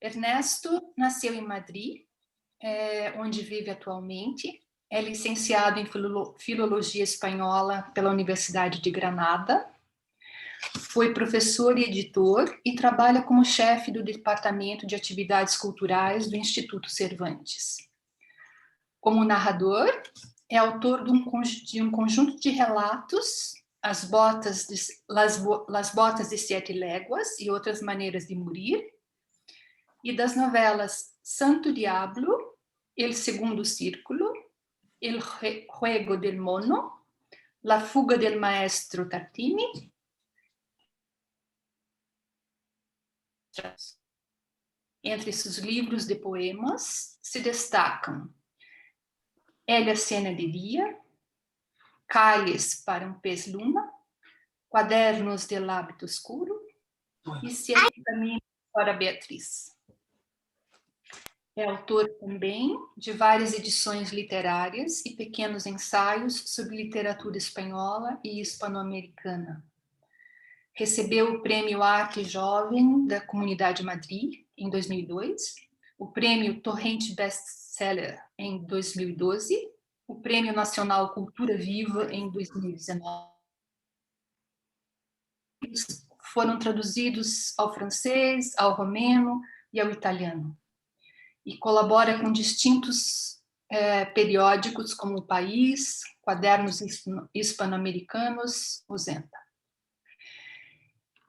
Ernesto nasceu em Madrid, onde vive atualmente. É licenciado em Filologia Espanhola pela Universidade de Granada. Foi professor e editor e trabalha como chefe do Departamento de Atividades Culturais do Instituto Cervantes. Como narrador, é autor de um conjunto de relatos, Las Botas de Siete Léguas e Outras Maneiras de Morir, e das novelas Santo Diablo, El Segundo Círculo, El Juego del Mono, La Fuga del Maestro Tartini. Entre esses livros de poemas se destacam Ella Cena de Dia, Cáliz para um Pez Luna, Quadernos del Hábito Escuro e Siete Caminhos para Beatriz. É autor também de várias edições literárias e pequenos ensaios sobre literatura espanhola e hispano-americana. Recebeu o Prêmio Arte Jovem da Comunidade Madrid, em 2002, o Prêmio Torrente Bestseller, em 2012, o Prêmio Nacional Cultura Viva, em 2019. Foram traduzidos ao francês, ao romeno e ao italiano. E colabora com distintos periódicos como O País, Quadernos Hispano-Americanos, o Zenta.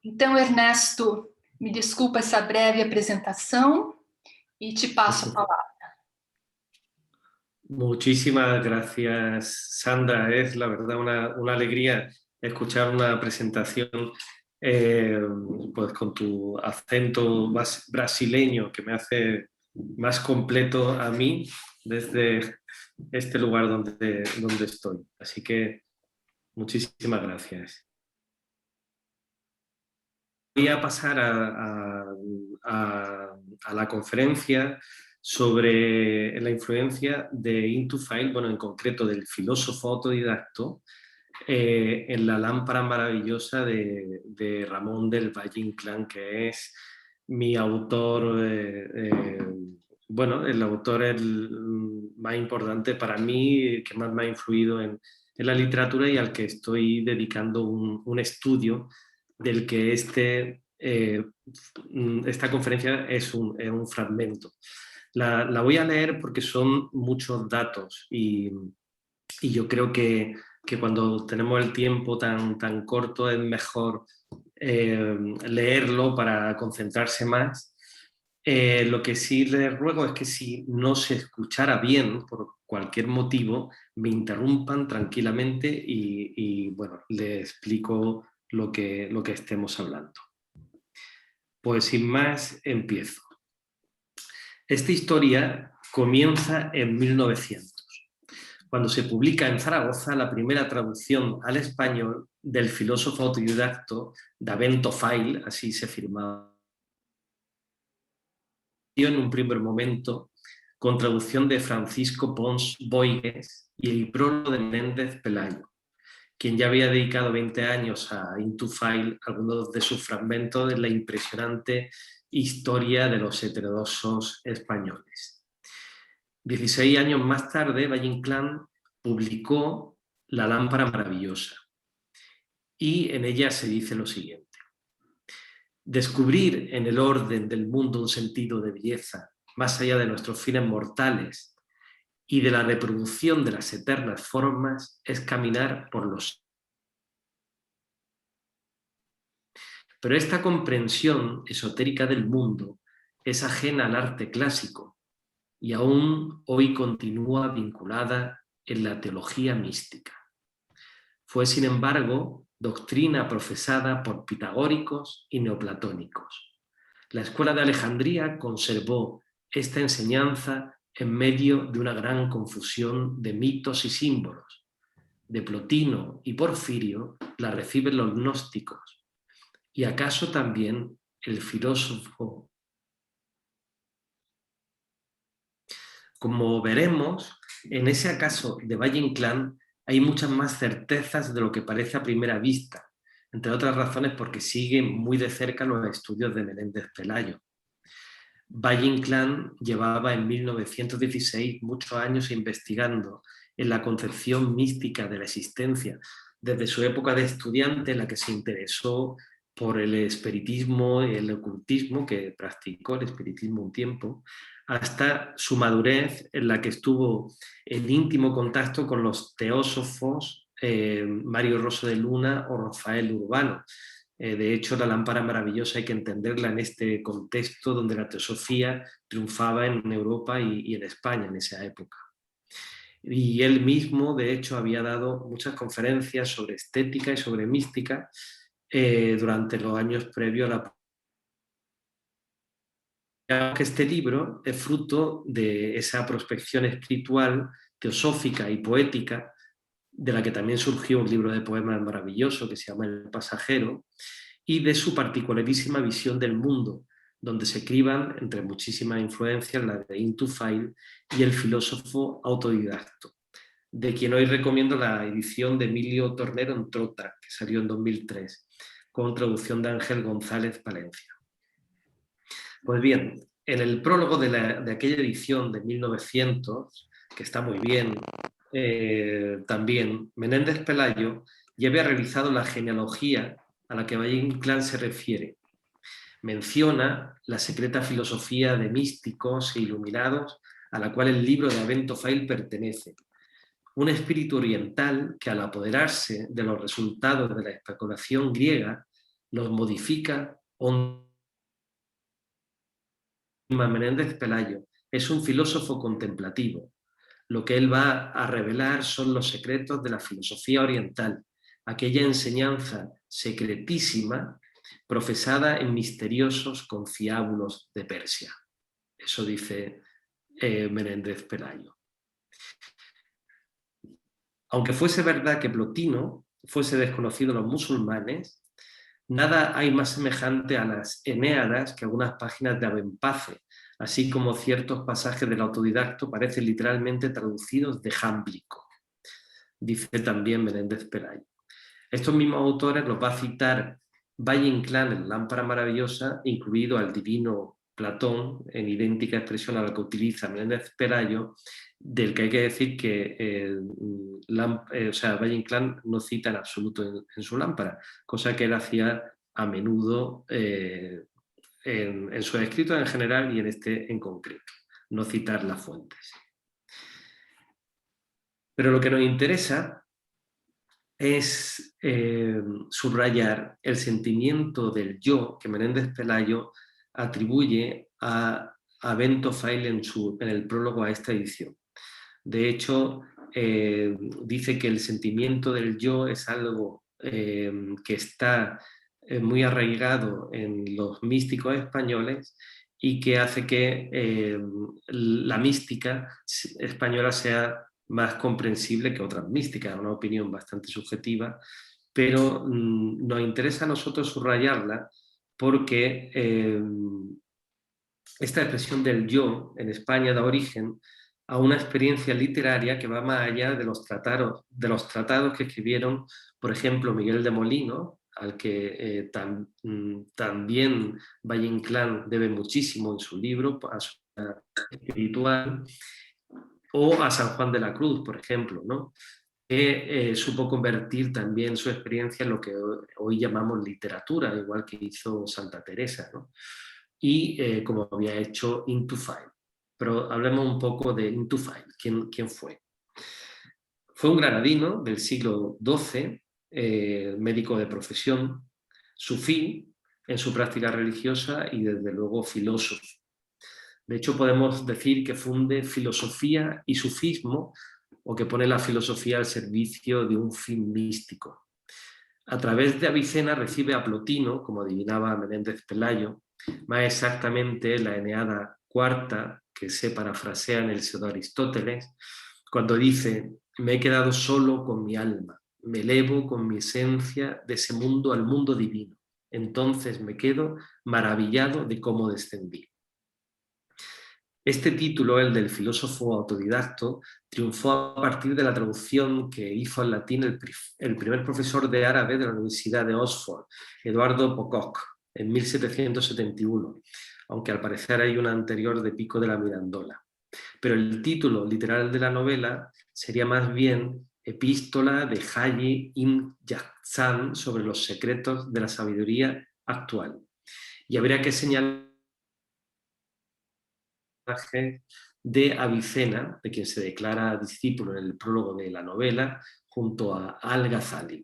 Então, Ernesto, me desculpa essa breve apresentação y te paso a palabra. Muchísimas gracias, Sandra. Es la verdad una alegría escuchar una presentación pues con tu acento más brasileño, que me hace más completo a mí desde este lugar donde estoy. Así que muchísimas gracias. Voy a pasar a la conferencia sobre la influencia de Intufáil, bueno, en concreto del filósofo autodidacto, en la lámpara maravillosa de Ramón del Valle Inclán, que es mi autor, bueno, el autor más importante para mí, que más me ha influido en la literatura y al que estoy dedicando un estudio del que esta conferencia es un fragmento. La voy a leer porque son muchos datos y yo creo que cuando tenemos el tiempo tan corto es mejor leerlo para concentrarse más. Lo que sí les ruego es que si no se escuchara bien por cualquier motivo, me interrumpan tranquilamente y bueno, les explico lo que estemos hablando. Pues sin más, empiezo. Esta historia comienza en 1900, cuando se publica en Zaragoza la primera traducción al español del filósofo autodidacto David Toffail, así se firmaba en un primer momento, con traducción de Francisco Pons Boigues y el prólogo de Menéndez Pelayo, quien ya había dedicado 20 años a Intufáil, algunos de sus fragmentos de la impresionante historia de los heterodoxos españoles. 16 años más tarde, Valle Inclán publicó La lámpara maravillosa y en ella se dice lo siguiente: descubrir en el orden del mundo un sentido de belleza más allá de nuestros fines mortales y de la reproducción de las eternas formas es caminar por los... Pero esta comprensión esotérica del mundo es ajena al arte clásico y aún hoy continúa vinculada en la teología mística. Fue, sin embargo, doctrina profesada por pitagóricos y neoplatónicos. La escuela de Alejandría conservó esta enseñanza en medio de una gran confusión de mitos y símbolos. De Plotino y Porfirio la reciben los gnósticos, y acaso también el filósofo. Como veremos, en ese acaso de Valle Inclán hay muchas más certezas de lo que parece a primera vista, entre otras razones porque sigue muy de cerca los estudios de Menéndez Pelayo. Valle-Inclán llevaba en 1916 muchos años investigando en la concepción mística de la existencia, desde su época de estudiante en la que se interesó por el espiritismo y el ocultismo, que practicó el espiritismo un tiempo, hasta su madurez en la que estuvo en íntimo contacto con los teósofos Mario Rosso de Luna o Rafael Urbano. De hecho, la lámpara maravillosa hay que entenderla en este contexto donde la teosofía triunfaba en Europa y en España en esa época. Y él mismo, de hecho, había dado muchas conferencias sobre estética y sobre mística durante los años previos a la... Que este libro es fruto de esa prospección espiritual, teosófica y poética, de la que también surgió un libro de poemas maravilloso que se llama El pasajero, y de su particularísima visión del mundo, donde se criban, entre muchísimas influencias, la de Into File y el filósofo autodidacto, de quien hoy recomiendo la edición de Emilio Tornero en Trota, que salió en 2003, con traducción de Ángel González Palencia. Pues bien, en el prólogo de aquella edición de 1900, que está muy bien, también Menéndez Pelayo ya había realizado la genealogía a la que Valle-Inclán se refiere. Menciona la secreta filosofía de místicos e iluminados a la cual el libro de Avento File pertenece. Un espíritu oriental que, al apoderarse de los resultados de la especulación griega, los modifica. Menéndez Pelayo es un filósofo contemplativo. Lo que él va a revelar son los secretos de la filosofía oriental, aquella enseñanza secretísima profesada en misteriosos conciliábulos de Persia. Eso dice Menéndez Pelayo. Aunque fuese verdad que Plotino fuese desconocido a los musulmanes, nada hay más semejante a las Enéadas que algunas páginas de Abenpace, así como ciertos pasajes del autodidacto parecen literalmente traducidos de jámblico, dice también Menéndez Pelayo. Estos mismos autores los va a citar Valle-Inclán en Lámpara Maravillosa, incluido al divino Platón, en idéntica expresión a la que utiliza Menéndez Pelayo, del que hay que decir que Valle-Inclán no cita en absoluto en su lámpara, cosa que él hacía a menudo en sus escritos en general y en este en concreto, no citar las fuentes. Pero lo que nos interesa es subrayar el sentimiento del yo que Menéndez Pelayo atribuye a Avento File en el prólogo a esta edición. De hecho, dice que el sentimiento del yo es algo que está muy arraigado en los místicos españoles y que hace que la mística española sea más comprensible que otras místicas, una opinión bastante subjetiva, pero nos interesa a nosotros subrayarla porque esta expresión del yo en España da origen a una experiencia literaria que va más allá de los tratados que escribieron, por ejemplo, Miguel de Molino, al que también Valle-Inclán debe muchísimo en su libro, a su espiritual, o a San Juan de la Cruz, por ejemplo, ¿no? Que supo convertir también su experiencia en lo que hoy llamamos literatura, igual que hizo Santa Teresa, ¿no? Y como había hecho Into File. Pero hablemos un poco de Into File. ¿Quién fue? Fue un granadino del siglo XII, médico de profesión, sufí en su práctica religiosa y desde luego filósofo. De hecho, podemos decir que funde filosofía y sufismo, o que pone la filosofía al servicio de un fin místico. A través de Avicena recibe a Plotino, como adivinaba Menéndez Pelayo, más exactamente la Eneada cuarta, que se parafrasea en el pseudo Aristóteles, cuando dice: me he quedado solo con mi alma, me elevo con mi esencia de ese mundo al mundo divino, entonces me quedo maravillado de cómo descendí. Este título, el del filósofo autodidacto, triunfó a partir de la traducción que hizo al latín el primer profesor de árabe de la Universidad de Oxford, Eduardo Pocock, en 1771, aunque al parecer hay una anterior de Pico de la Mirandola. Pero el título literal de la novela sería más bien Epístola de Hayi Im Yakzan sobre los secretos de la sabiduría actual. Y habría que señalar de Avicena, de quien se declara discípulo en el prólogo de la novela, junto a Al-Ghazali.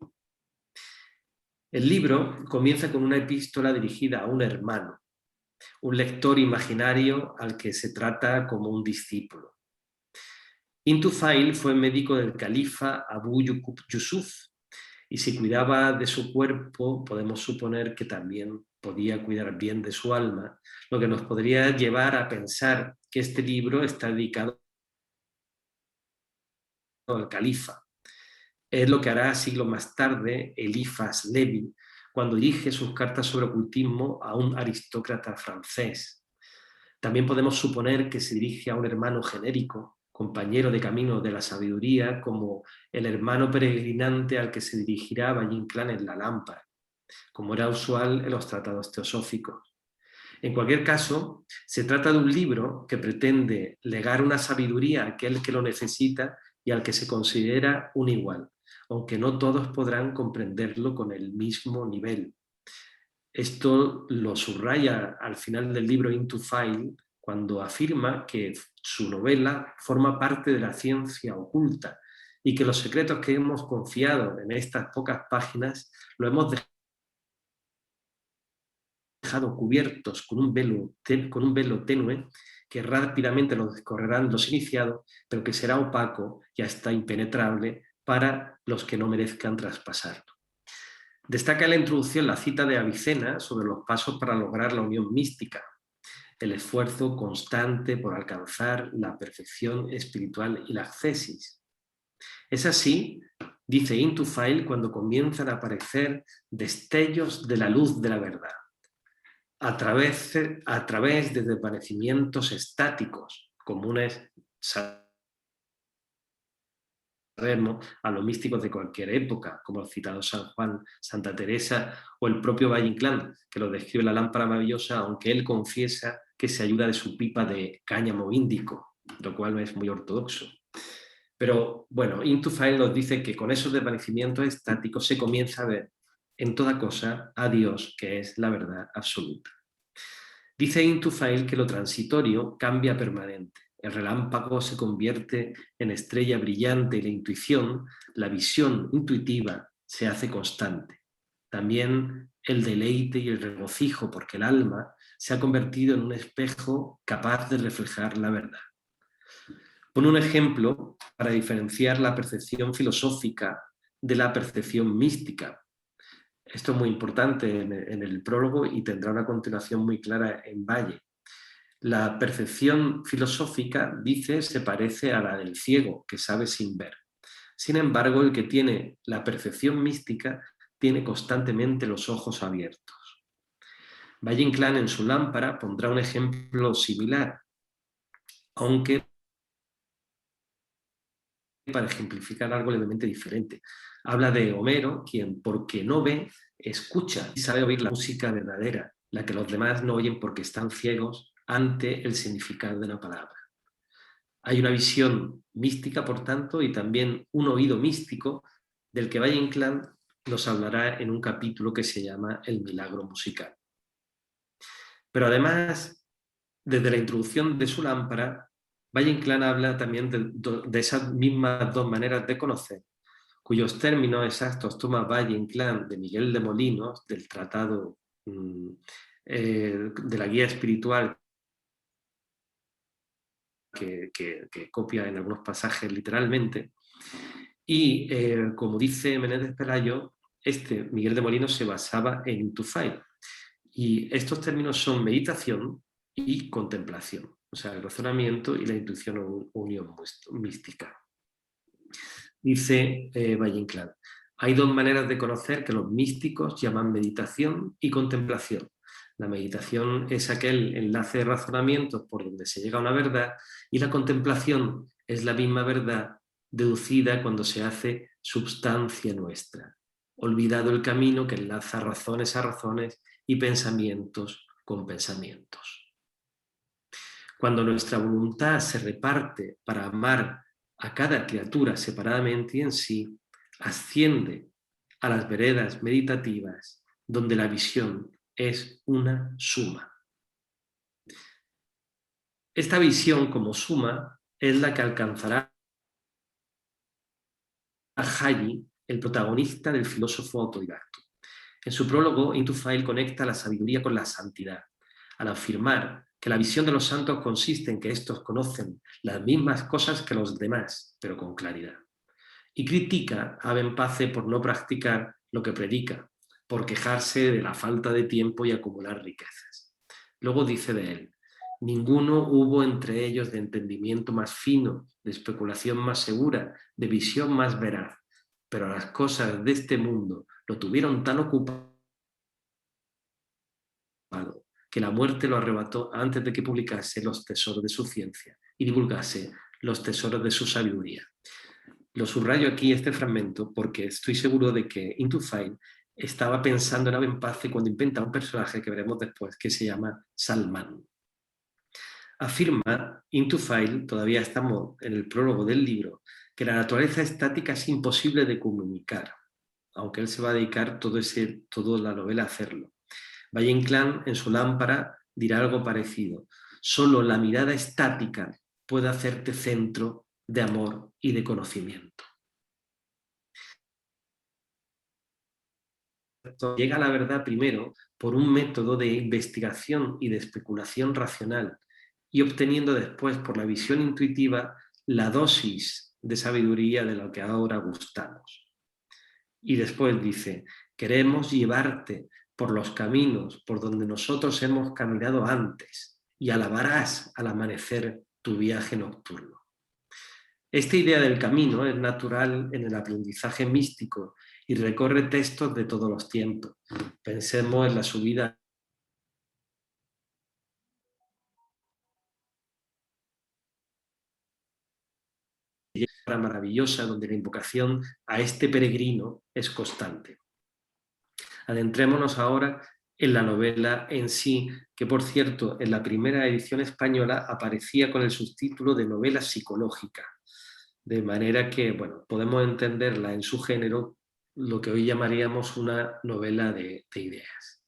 El libro comienza con una epístola dirigida a un hermano, un lector imaginario al que se trata como un discípulo. Intufail fue médico del califa Abu Yusuf, y si cuidaba de su cuerpo, podemos suponer que también podía cuidar bien de su alma, lo que nos podría llevar a pensar que este libro está dedicado al califa. Es lo que hará siglos más tarde Eliphas Levi, cuando dirige sus cartas sobre ocultismo a un aristócrata francés. También podemos suponer que se dirige a un hermano genérico, compañero de camino de la sabiduría, como el hermano peregrinante al que se dirigirá Valle Inclán en la lámpara, como era usual en los tratados teosóficos. En cualquier caso, se trata de un libro que pretende legar una sabiduría a aquel que lo necesita y al que se considera un igual, aunque no todos podrán comprenderlo con el mismo nivel. Esto lo subraya al final del libro Intufail, cuando afirma que su novela forma parte de la ciencia oculta y que los secretos que hemos confiado en estas pocas páginas lo hemos dejado cubiertos con un velo tenue que rápidamente los descorrerán los iniciados, pero que será opaco y hasta impenetrable para los que no merezcan traspasarlo. Destaca en la introducción la cita de Avicena sobre los pasos para lograr la unión mística, el esfuerzo constante por alcanzar la perfección espiritual y la ascesis. Es así, dice Intufail, cuando comienzan a aparecer destellos de la luz de la verdad, a través de desvanecimientos estáticos comunes a los místicos de cualquier época, como el citado San Juan, Santa Teresa o el propio Valle Inclán, que lo describe la lámpara maravillosa, aunque él confiesa que se ayuda de su pipa de cáñamo índico, lo cual es muy ortodoxo. Pero bueno, Intufail nos dice que con esos desvanecimientos estáticos se comienza a ver en toda cosa a Dios, que es la verdad absoluta. Dice Intufail que lo transitorio cambia permanente. El relámpago se convierte en estrella brillante y la intuición, la visión intuitiva, se hace constante. También el deleite y el regocijo, porque el alma se ha convertido en un espejo capaz de reflejar la verdad. Pone un ejemplo para diferenciar la percepción filosófica de la percepción mística. Esto es muy importante en el prólogo y tendrá una continuación muy clara en Valle. La percepción filosófica, dice, se parece a la del ciego, que sabe sin ver. Sin embargo, el que tiene la percepción mística tiene constantemente los ojos abiertos. Valle Inclán en su lámpara pondrá un ejemplo similar, aunque para ejemplificar algo levemente diferente. Habla de Homero, quien porque no ve, escucha y sabe oír la música verdadera, la que los demás no oyen porque están ciegos ante el significado de la palabra. Hay una visión mística, por tanto, y también un oído místico del que Valle Inclán nos hablará en un capítulo que se llama El milagro musical. Pero además, desde la introducción de su lámpara, Valle Inclán habla también de esas mismas dos maneras de conocer, cuyos términos exactos toma Valle Inclán de Miguel de Molinos, del tratado de la guía espiritual que copia en algunos pasajes literalmente. Y como dice Menéndez Pelayo, Miguel de Molinos se basaba en Intufail. Y estos términos son meditación y contemplación, o sea, el razonamiento y la intuición o unión mística. Dice Valle Inclán, hay dos maneras de conocer que los místicos llaman meditación y contemplación. La meditación es aquel enlace de razonamientos por donde se llega a una verdad y la contemplación es la misma verdad deducida cuando se hace substancia nuestra, olvidado el camino que enlaza razones a razones y pensamientos con pensamientos. Cuando nuestra voluntad se reparte para amar a cada criatura separadamente y en sí, asciende a las veredas meditativas donde la visión es una suma. Esta visión como suma es la que alcanzará a Hayi, el protagonista del filósofo autodidacto. En su prólogo, Intufail conecta la sabiduría con la santidad, al afirmar que la visión de los santos consiste en que estos conocen las mismas cosas que los demás, pero con claridad. Y critica a Benpace por no practicar lo que predica, por quejarse de la falta de tiempo y acumular riquezas. Luego dice de él: ninguno hubo entre ellos de entendimiento más fino, de especulación más segura, de visión más veraz, pero las cosas de este mundo lo tuvieron tan ocupado que la muerte lo arrebató antes de que publicase los tesoros de su ciencia y divulgase los tesoros de su sabiduría. Lo subrayo aquí este fragmento porque estoy seguro de que Intufail estaba pensando en Abenpace cuando inventa un personaje que veremos después que se llama Salman. Afirma Intufail, todavía estamos en el prólogo del libro, que la naturaleza estática es imposible de comunicar, aunque él se va a dedicar toda la novela a hacerlo. Valle Inclán, en su lámpara, dirá algo parecido: solo la mirada estática puede hacerte centro de amor y de conocimiento. Llega a la verdad primero por un método de investigación y de especulación racional, y obteniendo después por la visión intuitiva la dosis de sabiduría de lo que ahora gustamos. Y después dice: queremos llevarte por los caminos por donde nosotros hemos caminado antes, y alabarás al amanecer tu viaje nocturno. Esta idea del camino es natural en el aprendizaje místico y recorre textos de todos los tiempos. Pensemos en la subida maravillosa, donde la invocación a este peregrino es constante. Adentrémonos ahora en la novela en sí, que por cierto en la primera edición española aparecía con el subtítulo de novela psicológica, de manera que bueno, podemos entenderla en su género, lo que hoy llamaríamos una novela de ideas.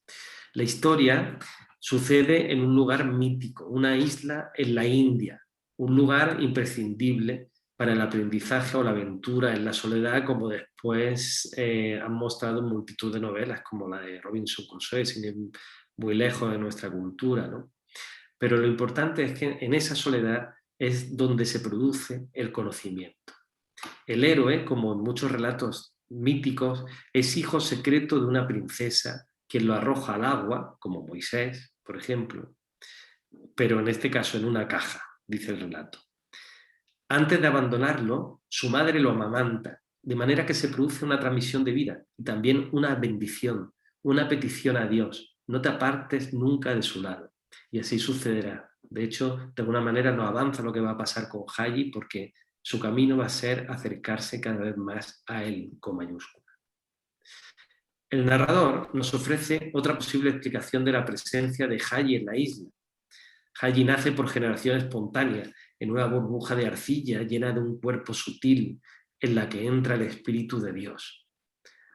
La historia sucede en un lugar mítico, una isla en la India, un lugar imprescindible para el aprendizaje o la aventura en la soledad, como después han mostrado multitud de novelas, como la de Robinson Crusoe, sin ir muy lejos de nuestra cultura, ¿no? Pero lo importante es que en esa soledad es donde se produce el conocimiento. El héroe, como en muchos relatos míticos, es hijo secreto de una princesa, quien lo arroja al agua, como Moisés, por ejemplo, pero en este caso en una caja, dice el relato. Antes de abandonarlo, su madre lo amamanta, de manera que se produce una transmisión de vida y también una bendición, una petición a Dios: no te apartes nunca de su lado. Y así sucederá. De hecho, de alguna manera nos avanza lo que va a pasar con Hayi, porque su camino va a ser acercarse cada vez más a él con mayúscula. El narrador nos ofrece otra posible explicación de la presencia de Hayi en la isla. Hayi nace por generación espontánea, en una burbuja de arcilla llena de un cuerpo sutil en la que entra el Espíritu de Dios.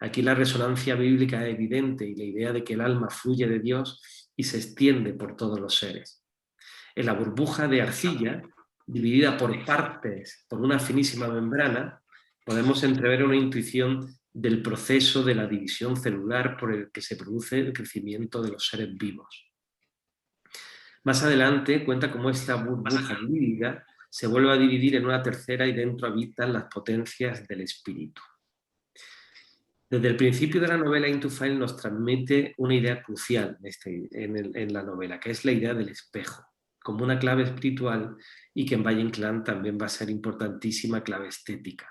Aquí la resonancia bíblica es evidente y la idea de que el alma fluye de Dios y se extiende por todos los seres. En la burbuja de arcilla, dividida por partes por una finísima membrana, podemos entrever una intuición del proceso de la división celular por el que se produce el crecimiento de los seres vivos. Más adelante cuenta cómo esta burbuja dividida se vuelve a dividir en una tercera y dentro habitan las potencias del espíritu. Desde el principio de la novela, Intufail nos transmite una idea crucial en la novela, que es la idea del espejo, como una clave espiritual, y que en Valle Inclán también va a ser importantísima clave estética.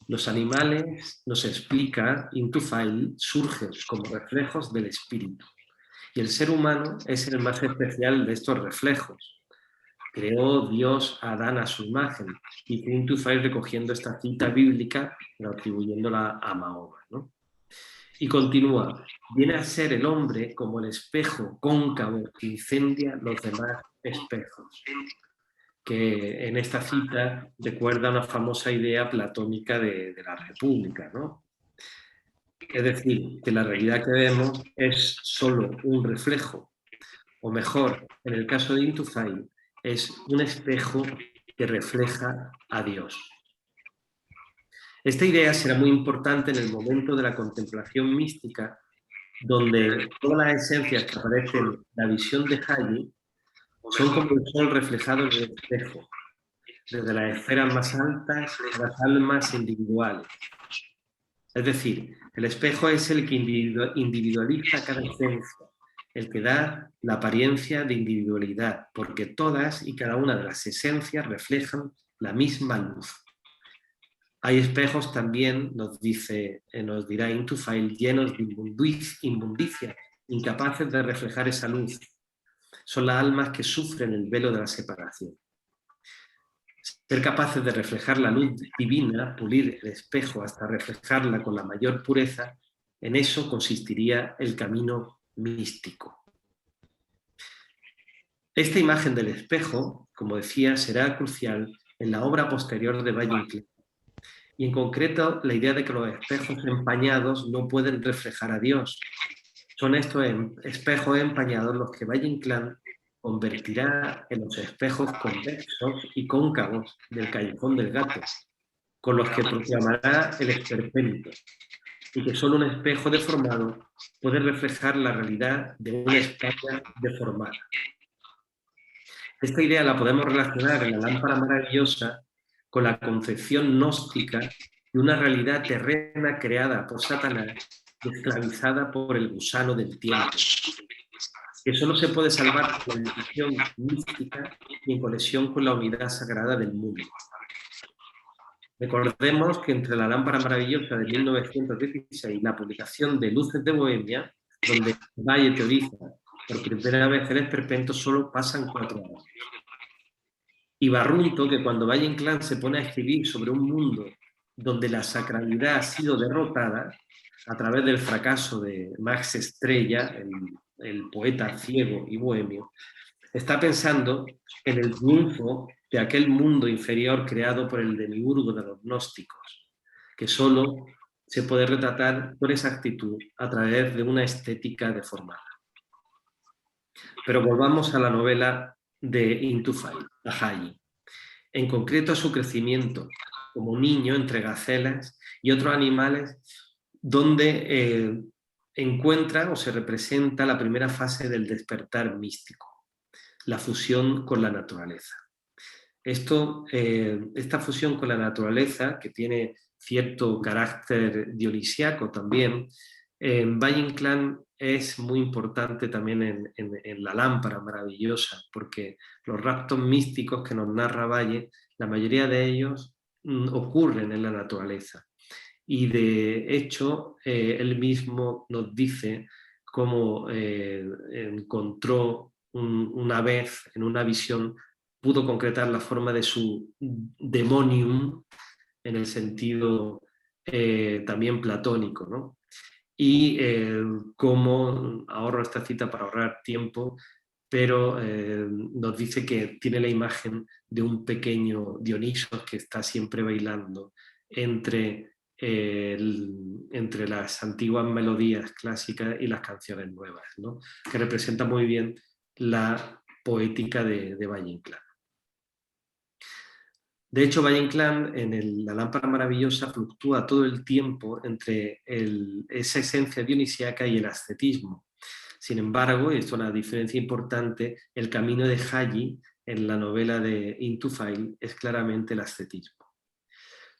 Los animales, nos explica Intufail, surgen como reflejos del espíritu, y el ser humano es el más especial de estos reflejos. Creó Dios a Adán a su imagen, y Intufail recogiendo esta cita bíblica, pero atribuyéndola a Mahoma, ¿no? Y continúa, viene a ser el hombre como el espejo cóncavo que incendia los demás espejos. Que en esta cita recuerda una famosa idea platónica de la República, ¿no? Es decir, que la realidad que vemos es solo un reflejo, o mejor, en el caso de Intufay, es un espejo que refleja a Dios. Esta idea será muy importante en el momento de la contemplación mística, donde todas las esencias que aparecen en la visión de Hayi son como el sol reflejado en el espejo, desde las esferas más altas a las almas individuales. Es decir, el espejo es el que individualiza cada esencia, el que da la apariencia de individualidad, porque todas y cada una de las esencias reflejan la misma luz. Hay espejos también, nos dirá Intufay, llenos de inmundicia, incapaces de reflejar esa luz. Son las almas que sufren el velo de la separación. Ser capaces de reflejar la luz divina, pulir el espejo hasta reflejarla con la mayor pureza, en eso consistiría el camino místico. Esta imagen del espejo, como decía, será crucial en la obra posterior de Valle-Inclán. Y en concreto, la idea de que los espejos empañados no pueden reflejar a Dios. Son estos espejos empañados los que Valle-Inclán convertirá en los espejos convexos y cóncavos del Callejón del Gato, con los que proclamará el esperpénito, y que solo un espejo deformado puede reflejar la realidad de una España deformada. Esta idea la podemos relacionar en la lámpara maravillosa con la concepción gnóstica de una realidad terrena creada por Satanás y esclavizada por el gusano del tiempo, que solo se puede salvar por la visión mística y en conexión con la unidad sagrada del mundo. Recordemos que entre la lámpara maravillosa de 1916 y la publicación de Luces de Bohemia, donde Valle teoriza por primera vez el esperpento, solo pasan 4 años. Y Barrunto, que cuando Valle-Inclán se pone a escribir sobre un mundo donde la sacralidad ha sido derrotada a través del fracaso de Max Estrella, el poeta ciego y bohemio, está pensando en el triunfo de aquel mundo inferior creado por el demiurgo de los gnósticos, que solo se puede retratar con exactitud a través de una estética deformada. Pero volvamos a la novela de Intufay, Hayi, en concreto a su crecimiento como niño entre gacelas y otros animales, donde encuentra o se representa la primera fase del despertar místico, la fusión con la naturaleza. Esta fusión con la naturaleza, que tiene cierto carácter dionisíaco también, en Valle-Inclán es muy importante también en la lámpara maravillosa, porque los raptos místicos que nos narra Valle, la mayoría de ellos ocurren en la naturaleza. Y de hecho, él mismo nos dice cómo encontró una vez en una visión, pudo concretar la forma de su demonium en el sentido también platónico, ¿no? Y cómo, ahorro esta cita para ahorrar tiempo, pero nos dice que tiene la imagen de un pequeño Dionisos que está siempre bailando entre las antiguas melodías clásicas y las canciones nuevas, ¿no? Que representa muy bien la poética de Valle-Inclán. De hecho, Valle-Inclán en la lámpara maravillosa fluctúa todo el tiempo entre esa esencia dionisíaca y el ascetismo. Sin embargo, y esto es una diferencia importante, el camino de Hayi en la novela de Intufay es claramente el ascetismo.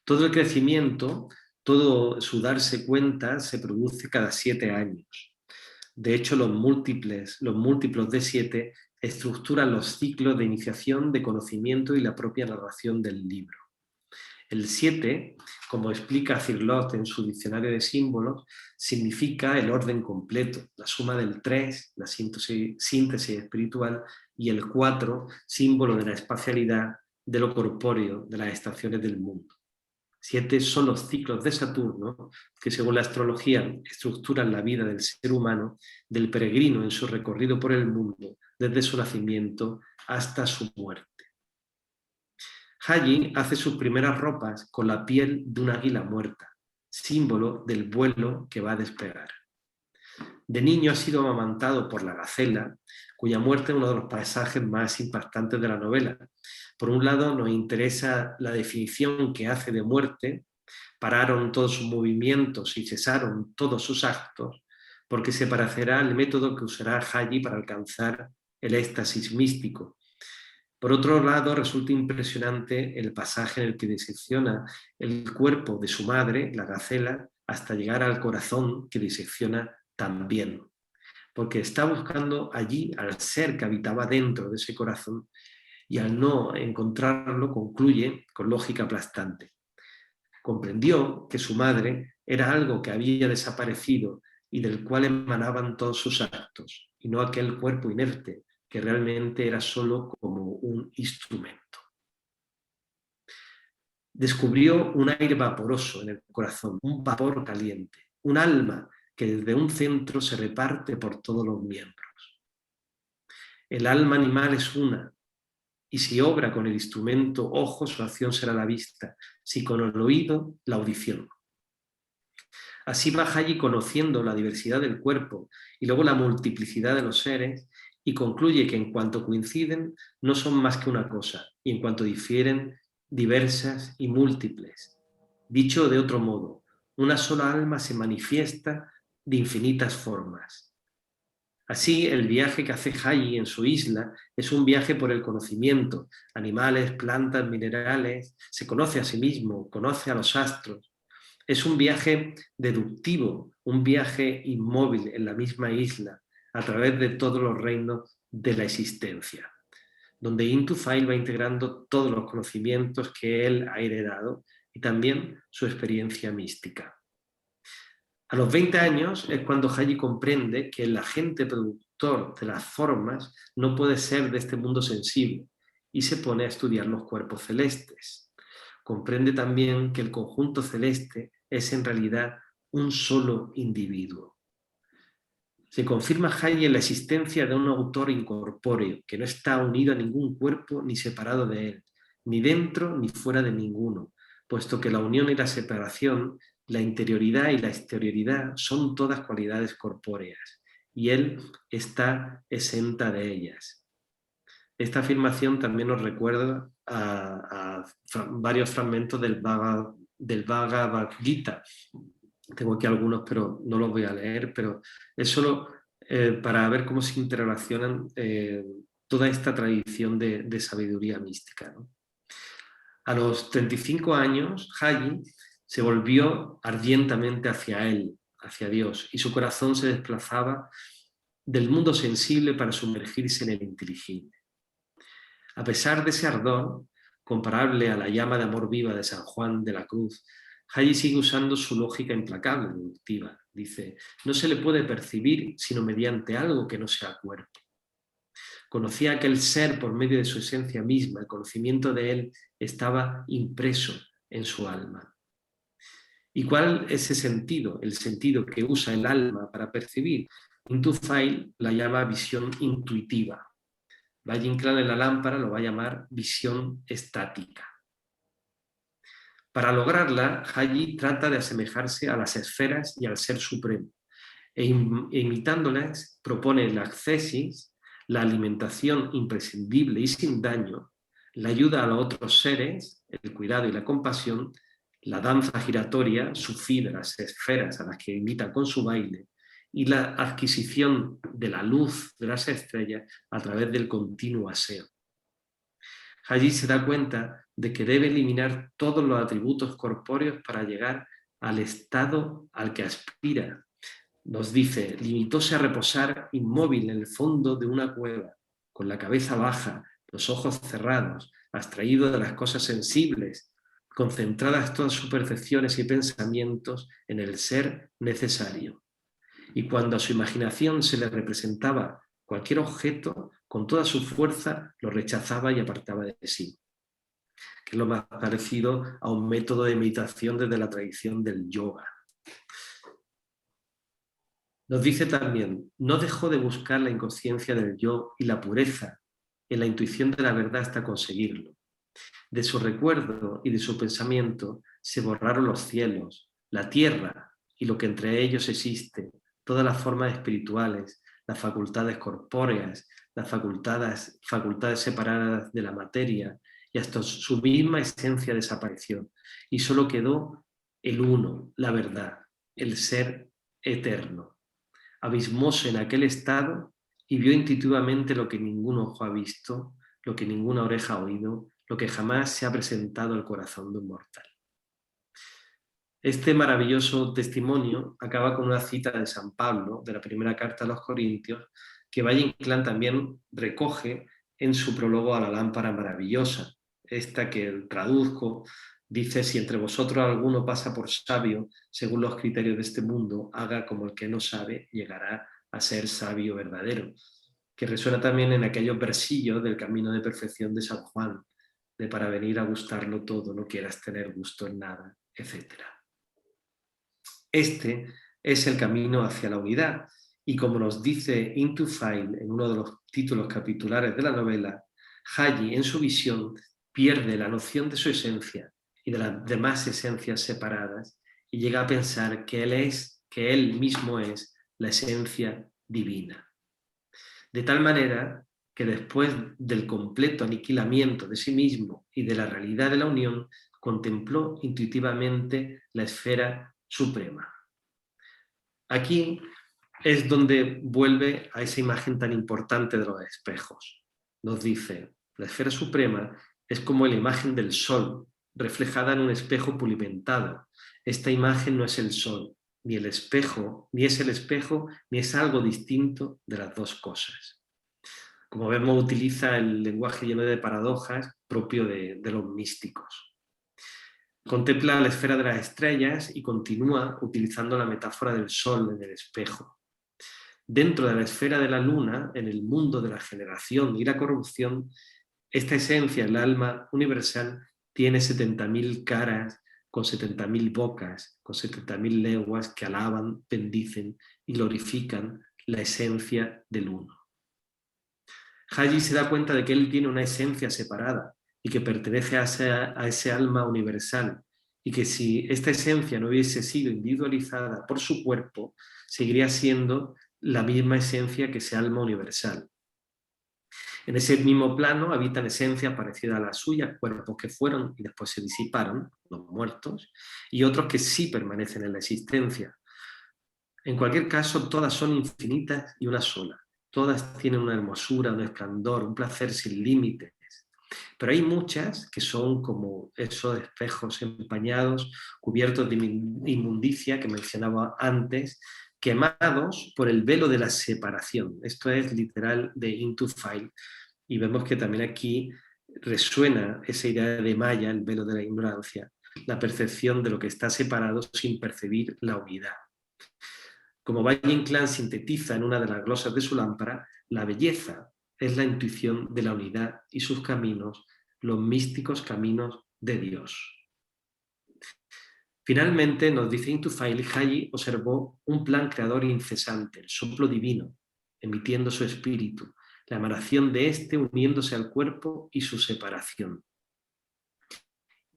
Todo el crecimiento, todo su darse cuenta se produce cada 7 años. De hecho, los múltiplos de 7 estructuran los ciclos de iniciación, de conocimiento y la propia narración del libro. El 7, como explica Cirlot en su diccionario de símbolos, significa el orden completo, la suma del 3, la síntesis espiritual, y el 4, símbolo de la espacialidad, de lo corpóreo, de las estaciones del mundo. 7 son los ciclos de Saturno que, según la astrología, estructuran la vida del ser humano, del peregrino en su recorrido por el mundo, desde su nacimiento hasta su muerte. Halley hace sus primeras ropas con la piel de un águila muerta, símbolo del vuelo que va a despegar. De niño ha sido amamantado por la gacela, cuya muerte es uno de los pasajes más impactantes de la novela. Por un lado, nos interesa la definición que hace de muerte: pararon todos sus movimientos y cesaron todos sus actos, porque se parecerá al método que usará Halley para alcanzar el éxtasis místico. Por otro lado, resulta impresionante el pasaje en el que disecciona el cuerpo de su madre, la gacela, hasta llegar al corazón, que disecciona también, porque está buscando allí al ser que habitaba dentro de ese corazón, y al no encontrarlo concluye con lógica aplastante. Comprendió que su madre era algo que había desaparecido y del cual emanaban todos sus actos, y no aquel cuerpo inerte que realmente era solo como un instrumento. Descubrió un aire vaporoso en el corazón, un vapor caliente, un alma que desde un centro se reparte por todos los miembros. El alma animal es una, y si obra con el instrumento ojo, su acción será la vista, si con el oído, la audición. Así va Halley conociendo la diversidad del cuerpo y luego la multiplicidad de los seres, y concluye que en cuanto coinciden no son más que una cosa, y en cuanto difieren, diversas y múltiples. Dicho de otro modo, una sola alma se manifiesta de infinitas formas. Así, el viaje que hace Halley en su isla es un viaje por el conocimiento: animales, plantas, minerales, se conoce a sí mismo, conoce a los astros. Es un viaje deductivo, un viaje inmóvil en la misma isla, a través de todos los reinos de la existencia, donde Intufail va integrando todos los conocimientos que él ha heredado y también su experiencia mística. A los 20 años es cuando Halley comprende que el agente productor de las formas no puede ser de este mundo sensible, y se pone a estudiar los cuerpos celestes. Comprende también que el conjunto celeste es en realidad un solo individuo. Se confirma Halley en la existencia de un autor incorpóreo, que no está unido a ningún cuerpo ni separado de él, ni dentro ni fuera de ninguno, puesto que la unión y la separación, la interioridad y la exterioridad son todas cualidades corpóreas, y él está exenta de ellas. Esta afirmación también nos recuerda a varios fragmentos del Bhagavad Gita. Tengo aquí algunos, pero no los voy a leer, pero es solo para ver cómo se interrelacionan toda esta tradición de sabiduría mística, ¿no? A los 35 años, Halley se volvió ardientemente hacia él, hacia Dios, y su corazón se desplazaba del mundo sensible para sumergirse en el inteligible. A pesar de ese ardor, comparable a la llama de amor viva de San Juan de la Cruz, Halley sigue usando su lógica implacable, deductiva. Dice: no se le puede percibir sino mediante algo que no sea cuerpo. Conocía a aquel ser por medio de su esencia misma, el conocimiento de él estaba impreso en su alma. ¿Y cuál es ese sentido? El sentido que usa el alma para percibir. Intufail la llama visión intuitiva. Valle Inclán en la lámpara lo va a llamar visión estática. Para lograrla, Halley trata de asemejarse a las esferas y al Ser Supremo, e imitándolas propone la ascesis, la alimentación imprescindible y sin daño, la ayuda a los otros seres, el cuidado y la compasión, la danza giratoria, sufí de las esferas a las que imita con su baile, y la adquisición de la luz de las estrellas a través del continuo aseo. Halley se da cuenta de que debe eliminar todos los atributos corpóreos para llegar al estado al que aspira. Nos dice: limitóse a reposar inmóvil en el fondo de una cueva, con la cabeza baja, los ojos cerrados, abstraído de las cosas sensibles, concentradas todas sus percepciones y pensamientos en el ser necesario. Y cuando a su imaginación se le representaba cualquier objeto, con toda su fuerza lo rechazaba y apartaba de sí. que es lo más parecido a un método de meditación desde la tradición del yoga. Nos dice también, no dejó de buscar la inconsciencia del yo y la pureza en la intuición de la verdad hasta conseguirlo. De su recuerdo y de su pensamiento se borraron los cielos, la tierra y lo que entre ellos existe, todas las formas espirituales, las facultades corpóreas, las facultades separadas de la materia, y hasta su misma esencia desapareció, y solo quedó el uno, la verdad, el ser eterno. Abismóse en aquel estado y vio intuitivamente lo que ningún ojo ha visto, lo que ninguna oreja ha oído, lo que jamás se ha presentado al corazón de un mortal. Este maravilloso testimonio acaba con una cita de San Pablo, de la primera carta a los Corintios, que Valle Inclán también recoge en su prólogo a la lámpara maravillosa. Esta que traduzco dice: si entre vosotros alguno pasa por sabio, según los criterios de este mundo, haga como el que no sabe, llegará a ser sabio verdadero. Que resuena también en aquellos versillos del Camino de Perfección de San Juan, de para venir a gustarlo todo, no quieras tener gusto en nada, etc. Este es el camino hacia la unidad, y como nos dice Intufail en uno de los títulos capitulares de la novela, Haji en su visión pierde la noción de su esencia y de las demás esencias separadas y llega a pensar que él mismo es la esencia divina. De tal manera que después del completo aniquilamiento de sí mismo y de la realidad de la unión, contempló intuitivamente la esfera suprema. Aquí es donde vuelve a esa imagen tan importante de los espejos. Nos dice, la esfera suprema es como la imagen del sol, reflejada en un espejo pulimentado. Esta imagen no es el sol, ni el espejo, ni es el espejo, ni es algo distinto de las dos cosas. Como vemos, utiliza el lenguaje lleno de paradojas propio de los místicos. Contempla la esfera de las estrellas y continúa utilizando la metáfora del sol en el espejo. Dentro de la esfera de la luna, en el mundo de la generación y la corrupción, esta esencia, el alma universal, tiene 70.000 caras, con 70.000 bocas, con 70.000 lenguas que alaban, bendicen y glorifican la esencia del uno. Haji se da cuenta de que él tiene una esencia separada y que pertenece a ese alma universal, y que si esta esencia no hubiese sido individualizada por su cuerpo, seguiría siendo la misma esencia que ese alma universal. En ese mismo plano habitan esencias parecidas a las suyas, cuerpos que fueron y después se disiparon, los muertos, y otros que sí permanecen en la existencia. En cualquier caso, todas son infinitas y una sola. Todas tienen una hermosura, un esplendor, un placer sin límites. Pero hay muchas que son como esos espejos empañados, cubiertos de inmundicia que mencionaba antes, quemados por el velo de la separación. Esto es literal de Intufail, y vemos que también aquí resuena esa idea de Maya, el velo de la ignorancia, la percepción de lo que está separado sin percibir la unidad. Como Valle Inclán sintetiza en una de las glosas de su lámpara, la belleza es la intuición de la unidad y sus caminos, los místicos caminos de Dios. Finalmente, nos dice Intufail, Haji observó un plan creador incesante, el soplo divino, emitiendo su espíritu, la emanación de éste uniéndose al cuerpo y su separación.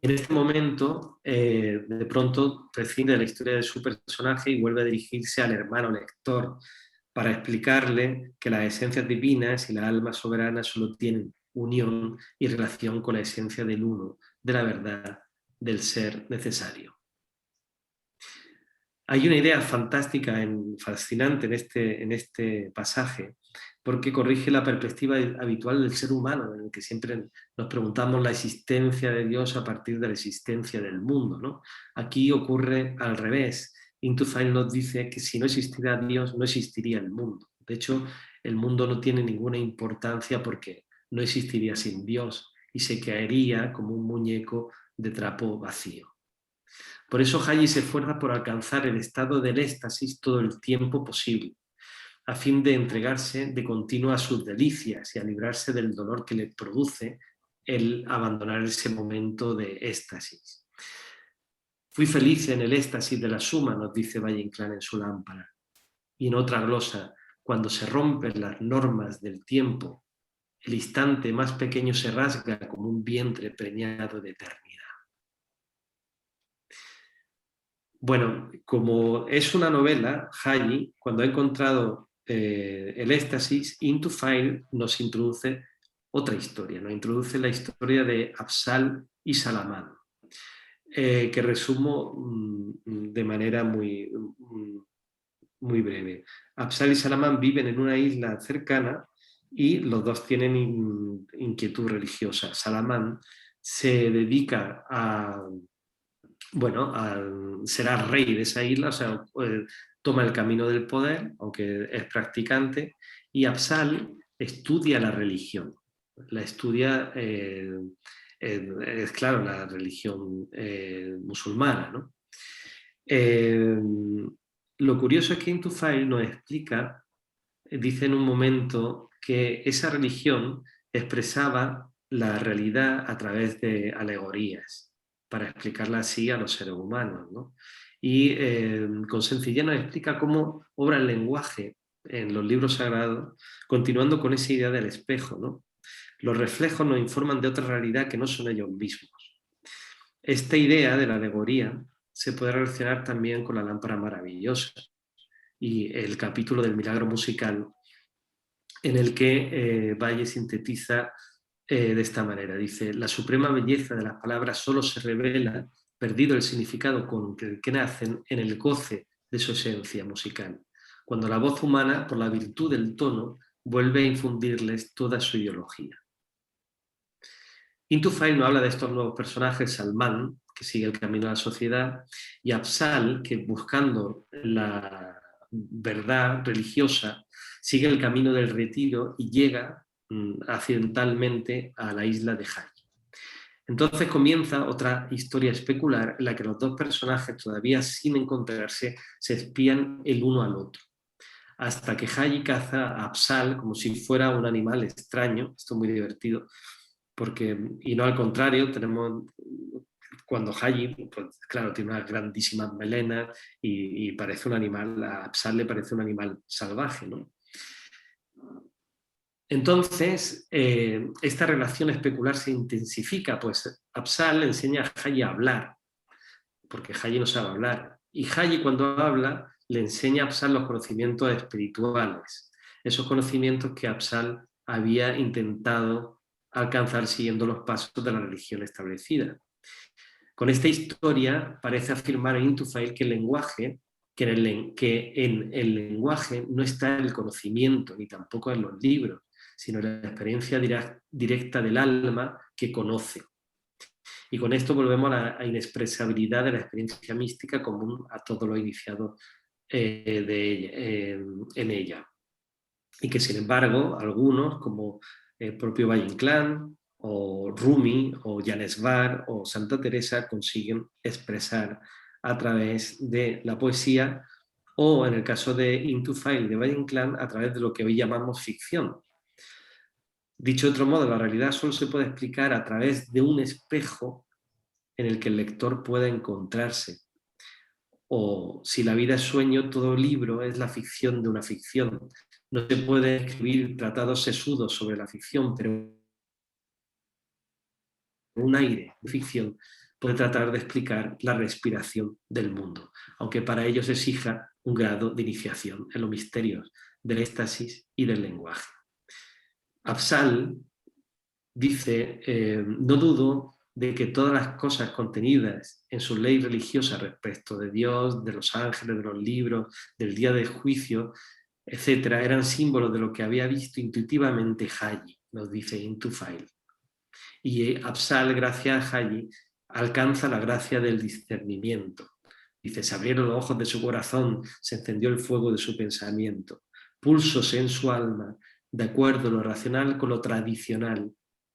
En este momento, de pronto, prescinde de la historia de su personaje y vuelve a dirigirse al hermano lector para explicarle que las esencias divinas y la alma soberana solo tienen unión y relación con la esencia del uno, de la verdad, del ser necesario. Hay una idea fantástica, fascinante en este pasaje, porque corrige la perspectiva habitual del ser humano, en el que siempre nos preguntamos la existencia de Dios a partir de la existencia del mundo, ¿no? Aquí ocurre al revés. Intufail nos dice que si no existiera Dios, no existiría el mundo. De hecho, el mundo no tiene ninguna importancia porque no existiría sin Dios y se caería como un muñeco de trapo vacío. Por eso Haji se esfuerza por alcanzar el estado del éxtasis todo el tiempo posible, a fin de entregarse de continuo a sus delicias y a librarse del dolor que le produce el abandonar ese momento de éxtasis. Fui feliz en el éxtasis de la suma, nos dice Valle-Inclán en su lámpara. Y en otra glosa, cuando se rompen las normas del tiempo, el instante más pequeño se rasga como un vientre preñado de eternidad. Bueno, como es una novela, Haji, cuando ha encontrado el éxtasis, Into File nos introduce otra historia, nos introduce la historia de Afzal y Salaman, que resumo de manera muy breve. Afzal y Salaman viven en una isla cercana y los dos tienen inquietud religiosa. Salaman se dedica será rey de esa isla, o sea, toma el camino del poder, aunque es practicante, y Afzal estudia la religión. La estudia, es claro, la religión musulmana, ¿no? Lo curioso es que Into File nos explica, dice en un momento, que esa religión expresaba la realidad a través de alegorías, para explicarla así a los seres humanos, ¿no? Y con sencillez nos explica cómo obra el lenguaje en los libros sagrados, continuando con esa idea del espejo, ¿no? Los reflejos nos informan de otra realidad que no son ellos mismos. Esta idea de la alegoría se puede relacionar también con la lámpara maravillosa y el capítulo del milagro musical, en el que Valle sintetiza de esta manera. Dice: la suprema belleza de las palabras solo se revela, perdido el significado con el que nacen, en el goce de su esencia musical, cuando la voz humana, por la virtud del tono, vuelve a infundirles toda su ideología. Into File nos habla de estos nuevos personajes: Salman, que sigue el camino a la sociedad, y Afzal, que buscando la verdad religiosa sigue el camino del retiro y llega accidentalmente a la isla de Haji. Entonces comienza otra historia especular en la que los dos personajes, todavía sin encontrarse, se espían el uno al otro, hasta que Haji caza a Afzal como si fuera un animal extraño. Esto es muy divertido, y no al contrario, tenemos cuando Haji, pues claro, tiene unas grandísimas melenas y parece un animal, a Afzal le parece un animal salvaje, ¿no? Entonces, esta relación especular se intensifica, pues Afzal le enseña a Haji a hablar, porque Haji no sabe hablar, y Haji, cuando habla, le enseña a Afzal los conocimientos espirituales, esos conocimientos que Afzal había intentado alcanzar siguiendo los pasos de la religión establecida. Con esta historia parece afirmar en Into File que en el lenguaje no está el conocimiento, ni tampoco en los libros, sino en la experiencia directa del alma que conoce. Y con esto volvemos a la inexpresabilidad de la experiencia mística común a todo lo iniciado en ella. Y que, sin embargo, algunos, como el propio Valle-Inclán, o Rumi, o Janesvar, o Santa Teresa, consiguen expresar a través de la poesía, o en el caso de Into File de Valle-Inclán, a través de lo que hoy llamamos ficción. Dicho de otro modo, la realidad solo se puede explicar a través de un espejo en el que el lector pueda encontrarse. O si la vida es sueño, todo libro es la ficción de una ficción. No se puede escribir tratados sesudos sobre la ficción, pero un aire de ficción puede tratar de explicar la respiración del mundo, aunque para ello se exija un grado de iniciación en los misterios del éxtasis y del lenguaje. Afzal dice: no dudo de que todas las cosas contenidas en su ley religiosa respecto de Dios, de los ángeles, de los libros, del día del juicio, etc., eran símbolos de lo que había visto intuitivamente Haji, nos dice Into File. Y Afzal, gracias a Haji, alcanza la gracia del discernimiento. Dice: se abrieron los ojos de su corazón, se encendió el fuego de su pensamiento, pulsos en su alma, de acuerdo lo racional con lo tradicional,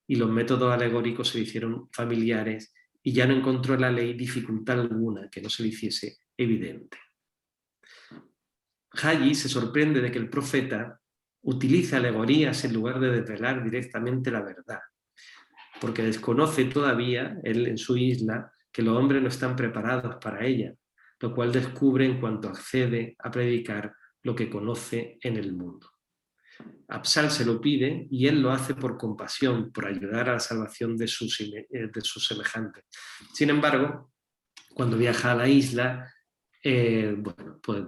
y los métodos alegóricos se le hicieron familiares, y ya no encontró en la ley dificultad alguna que no se le hiciese evidente. Haji se sorprende de que el profeta utilice alegorías en lugar de desvelar directamente la verdad. porque desconoce todavía, él en su isla, que los hombres no están preparados para ella, lo cual descubre en cuanto accede a predicar lo que conoce en el mundo. Absal se lo pide y él lo hace por compasión, por ayudar a la salvación de sus semejantes. Sin embargo, cuando viaja a la isla, bueno, pues,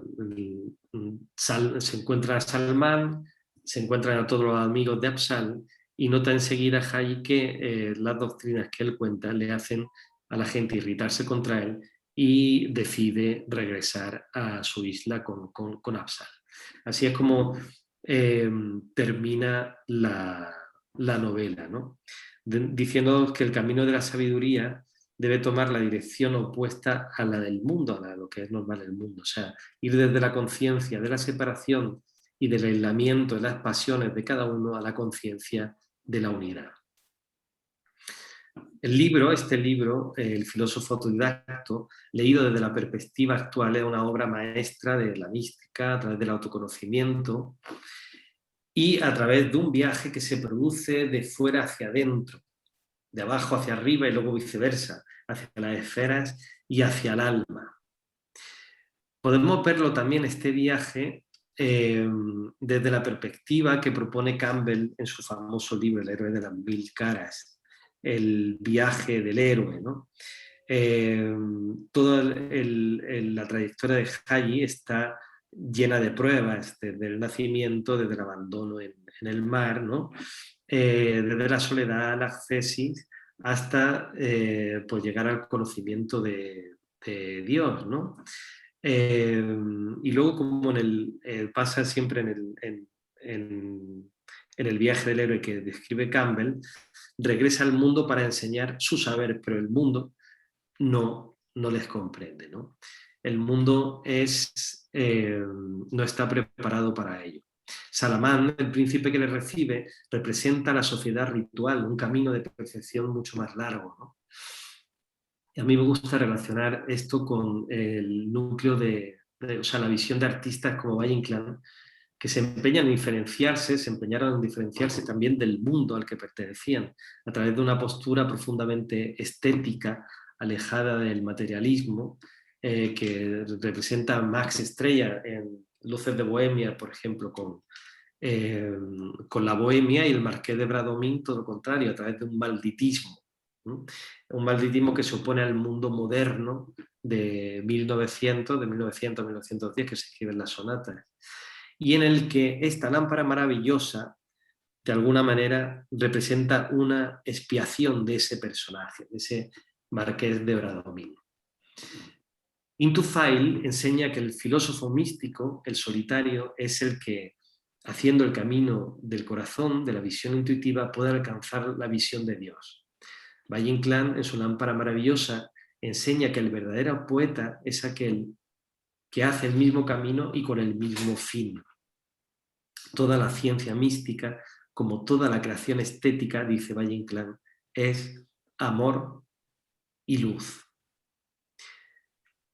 se encuentra a Salmán, se encuentran a todos los amigos de Absal y nota enseguida Hayy que las doctrinas que él cuenta le hacen a la gente irritarse contra él y decide regresar a su isla con Absal. Así es como termina la novela, ¿no? Diciendo que el camino de la sabiduría debe tomar la dirección opuesta a la del mundo, a lo que es normal el mundo. O sea, ir desde la conciencia de la separación y del aislamiento de las pasiones de cada uno a la conciencia de la unidad. Este libro, El filósofo autodidacto, leído desde la perspectiva actual, es una obra maestra de la mística, a través del autoconocimiento y a través de un viaje que se produce de fuera hacia adentro, de abajo hacia arriba y luego viceversa, hacia las esferas y hacia el alma. Podemos verlo también, este viaje, desde la perspectiva que propone Campbell en su famoso libro El héroe de las mil caras, el viaje del héroe, ¿no? Toda la trayectoria de Hayy está llena de pruebas, desde el nacimiento, desde el abandono en el mar, ¿no? Desde la soledad, la ascesis, hasta pues llegar al conocimiento de Dios, ¿no? Y luego, como pasa siempre en el viaje del héroe que describe Campbell, regresa al mundo para enseñar su saber, pero el mundo no les comprende, ¿no? El mundo no está preparado para ello. Salamán, el príncipe que le recibe, representa la sociedad ritual, un camino de perfección mucho más largo, ¿no? Y a mí me gusta relacionar esto con el núcleo o sea, la visión de artistas como Valle Inclán, que se empeñaron en diferenciarse también del mundo al que pertenecían, a través de una postura profundamente estética, alejada del materialismo, que representa a Max Estrella en Luces de Bohemia, por ejemplo, con la Bohemia, y el Marqués de Bradomín, todo lo contrario, a través de un malditismo. Un malditismo que se opone al mundo moderno de 1900 a 1910, que se escriben las sonatas, y en el que esta lámpara maravillosa, de alguna manera, representa una expiación de ese personaje, de ese Marqués de Bradomín. Into File enseña que el filósofo místico, el solitario, es el que, haciendo el camino del corazón, de la visión intuitiva, puede alcanzar la visión de Dios. Valle Inclán, en su lámpara maravillosa, enseña que el verdadero poeta es aquel que hace el mismo camino y con el mismo fin. Toda la ciencia mística, como toda la creación estética, dice Valle Inclán, es amor y luz.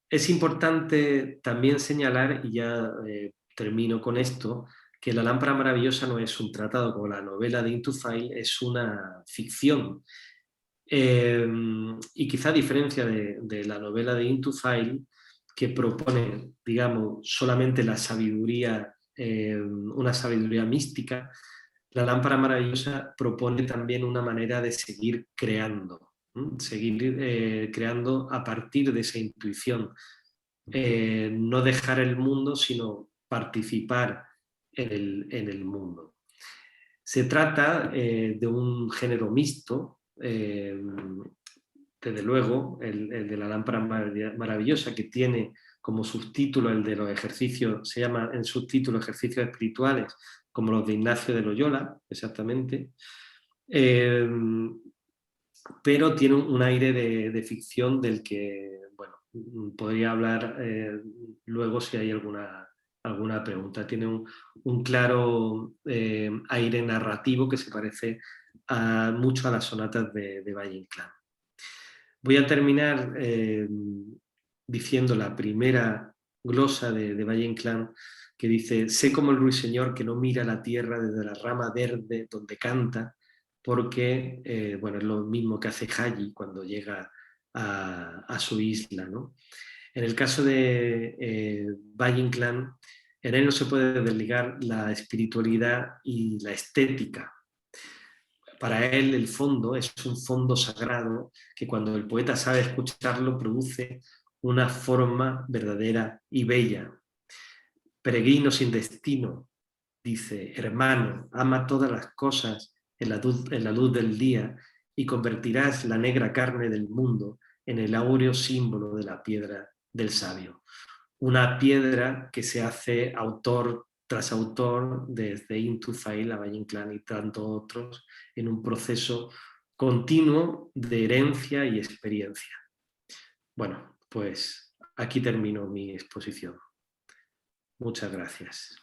Es importante también señalar, y ya termino con esto, que La lámpara maravillosa no es un tratado como la novela de Into File, es una ficción. Y quizá a diferencia de la novela de Into File, que propone, digamos, solamente la sabiduría, una sabiduría mística, La lámpara maravillosa propone también una manera de seguir creando, seguir creando a partir de esa intuición. No dejar el mundo, sino participar en el mundo. Se trata de un género mixto, desde luego, el de La lámpara maravillosa, que tiene como subtítulo el de los ejercicios, se llama en subtítulo ejercicios espirituales, como los de Ignacio de Loyola, exactamente, pero tiene un aire de ficción del que, bueno, podría hablar luego si hay alguna pregunta. Tiene un claro aire narrativo que se parece mucho a las sonatas de Valle Inclán. Voy a terminar diciendo la primera glosa de Valle Inclán, que dice: sé como el ruiseñor que no mira la tierra desde la rama verde donde canta, porque bueno, es lo mismo que hace Haji cuando llega a su isla, ¿no? En el caso de Valle Inclán, en él no se puede desligar la espiritualidad y la estética. Para él el fondo es un fondo sagrado que cuando el poeta sabe escucharlo produce una forma verdadera y bella. Peregrino sin destino, dice, hermano, ama todas las cosas en la luz del día y convertirás la negra carne del mundo en el áureo símbolo de la piedra del sabio. Una piedra que se hace autor tras autor desde Intufail a Valle Inclán y tantos otros en un proceso continuo de herencia y experiencia. Bueno, pues aquí termino mi exposición. Muchas gracias.